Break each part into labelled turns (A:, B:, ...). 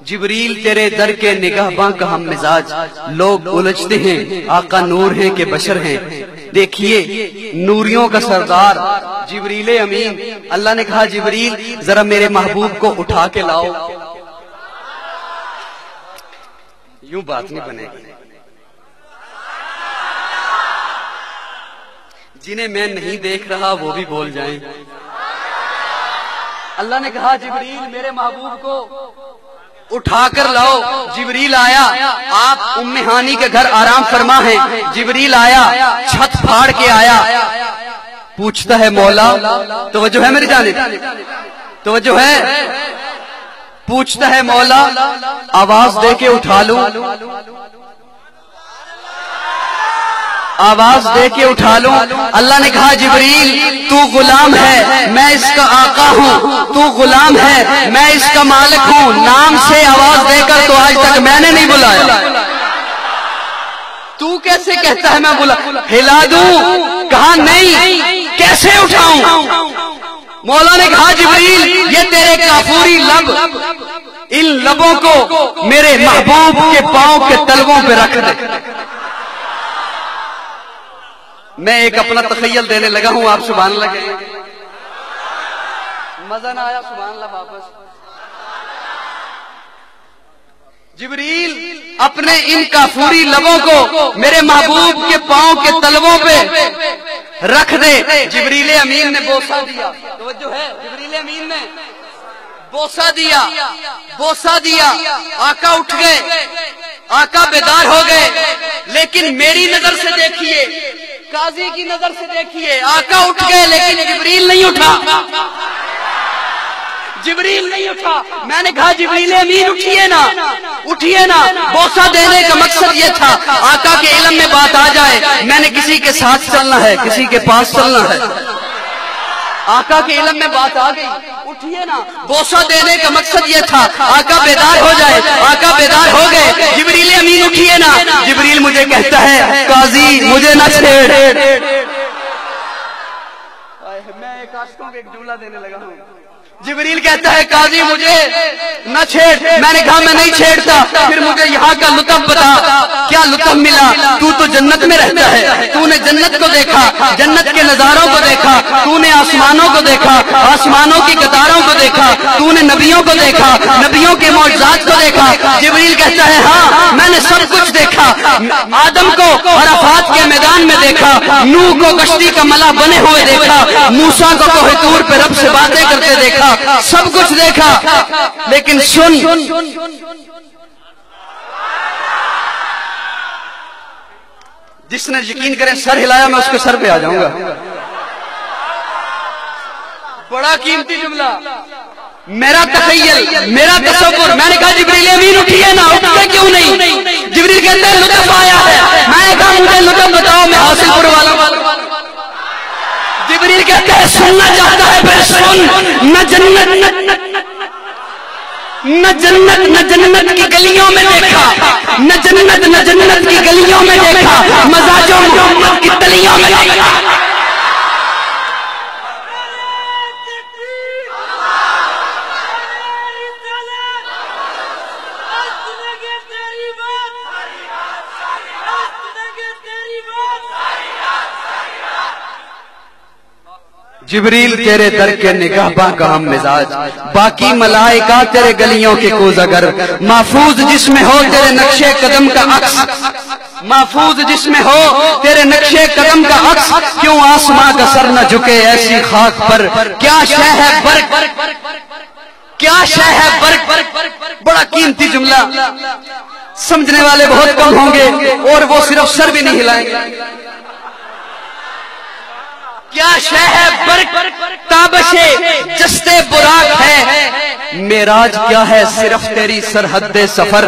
A: جبریل تیرے در کے نگہباں کا ہم مزاج، لوگ الجھتے ہیں آقا نور ہیں کہ بشر ہیں۔ دیکھیے نوریوں کا سردار جبریل امین، اللہ نے کہا جبریل ذرا میرے محبوب کو اٹھا کے لاؤ۔ یوں بات نہیں بنے گی، جنہیں میں نہیں دیکھ رہا وہ بھی بول جائیں۔ اللہ نے کہا جبریل میرے محبوب کو اٹھا کر لاؤ۔ جبریل آیا، آپ ام ہانی کے گھر آرام فرما ہیں، جبریل آیا چھت پھاڑ کے آیا، پوچھتا ہے مولا، توجہ ہے میری جانب، توجہ ہے، پوچھتا ہے مولا آواز دے کے اٹھا لوں، آواز دے کے اٹھا لوں۔ اللہ نے کہا جبریل تو غلام ہے، میں اس کا آقا ہوں، تو غلام ہے، میں اس کا مالک ہوں، نام سے آواز دے کر تو آج تک میں نے نہیں بلایا، تو کیسے کہتا ہے میں بلا ہلا دوں؟ کہا نہیں، کیسے اٹھاؤں؟ مولا نے کہا جبریل یہ تیرے کافوری لب، ان لبوں کو میرے محبوب کے پاؤں کے تلووں پہ رکھ دے۔ میں ایک اپنا تخیل دینے لگا ہوں، آپ سبحان اللہ کہیں، مزہ نہ آیا؟ سبحان اللہ واپس۔ جبریل اپنے ان کافوری لبوں کو میرے محبوب کے پاؤں کے تلووں پہ رکھ دے۔ جبریل امین نے بوسہ دیا، توجہ ہے، جبریل امین نے بوسہ دیا، بوسہ دیا، آقا اٹھ گئے، آقا بیدار ہو گئے، لیکن میری نظر سے دیکھیے، قاضی کی نظر سے دیکھیے، آقا اٹھ گئے لیکن جبریل نہیں اٹھا، جبریل نہیں اٹھا۔ میں نے کہا جبریل امین اٹھیے نا، اٹھیے نا۔ بوسہ دینے کا مقصد یہ تھا آقا کے علم میں بات آ جائے، میں نے کسی کے ساتھ چلنا ہے، کسی کے پاس چلنا ہے، آقا کے علم میں بات آ گئی، اٹھیے نا۔ بوسہ دینے کا مقصد یہ تھا آقا بیدار ہو جائے، آقا بیدار ہو گئے، جبریل امین اٹھیے نا۔ جبریل مجھے کہتا ہے قاضی مجھے نہ چھیڑ، میں ایک عاشقوں کو ایک جملہ دینے لگا ہوں، جبریل کہتا ہے قاضی مجھے نہ چھیڑ، میں نے کہا میں نہیں چھیڑتا، پھر مجھے یہاں کا لطف بتا، کیا لطف ملا؟ تو جنت میں رہتا ہے، تو نے جنت کو دیکھا، جنت کے نظاروں کو دیکھا، تو نے آسمانوں کو دیکھا، آسمانوں کی قطاروں کو دیکھا، تو نے نبیوں کو دیکھا، نبیوں کے معجزات کو دیکھا۔ جبریل کہتا ہے ہاں میں نے سب کچھ دیکھا، آدم کو عرفات کے میدان میں دیکھا، نوح کو کشتی کا ملا بنے ہوئے دیکھا، موسیٰ کو کوہ طور پہ رب سے باتیں کرتے دیکھا، سب کچھ دیکھا، لیکن سن، جس نے یقین کرے سر ہلایا میں اس کے سر پہ آ جاؤں گا۔ بڑا قیمتی جملہ، میرا تخیل، میرا تصور۔ میں نے کہا جبریل امین اٹھیے نا، اٹھتے کیوں نہیں؟ جبریل کہتے ہیں لطف آیا ہے، میں نے کہا مجھے لطف بتاؤ، میں حاصل پور والا۔ جبریل کہتے ہیں سننا چاہتا ہے پھر سن، نہ جنت کی گلیوں میں دیکھا، نہ جنت کی گلیوں میں دیکھا، مزاج و محمد کی تلیوں میں دیکھا۔ جبریل تیرے در کے نگہباں کا ہم مزاج، باقی ملائکہ تیرے گلیوں کے کوزگر، محفوظ جس میں ہو تیرے نقش قدم کا عکس، محفوظ جس میں ہو تیرے نقش قدم کا عکس، کیوں آسماں کا سر نہ جھکے ایسی خاک پر، کیا شے ہے برق، کیا شے ہے برق۔ بڑا قیمتی جملہ، سمجھنے والے بہت کم ہوں گے اور وہ صرف سر بھی نہیں ہلائیں گے۔ کیا شے ہے برق، تابش جستے براق ہے، معراج کیا ہے صرف تیری سرحد سفر۔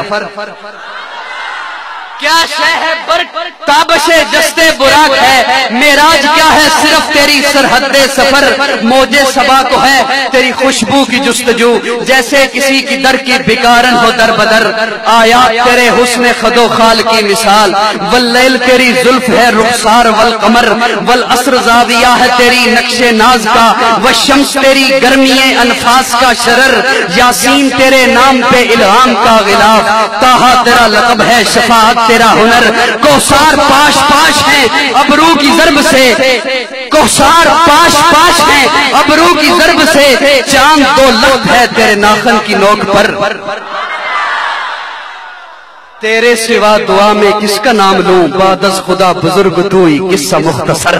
A: کیا شے ہے برق تابش جستے براق ہے، معراج کیا ہے صرف تیری سرحد سفر، موج صبا کو ہے تیری خوشبو کی جستجو، جیسے کسی کی در کی بیکارن ہو در بدر، آیات تیرے حسن خد و خال کی مثال، واللیل تیری زلف ہے رخسار والقمر، والعصر زاویہ ہے تیری نقش ناز کا، والشمس تیری گرمی انفاس کا شرر، یاسین تیرے نام پہ الہام کا غلاف، طٰہٰ تیرا لقب ہے شفاعت تیرا ہنر، کوثر پاش پاش ہیں ابرو کی ضرب سے، کوثر پاش پاش ہیں ابرو کی ضرب سے، چاند دو لخت ہے تیرے ناخن کی نوک پر، تیرے سوا دعا میں کس کا نام لوں، بعد از خدا بزرگ تو ہی قصہ مختصر۔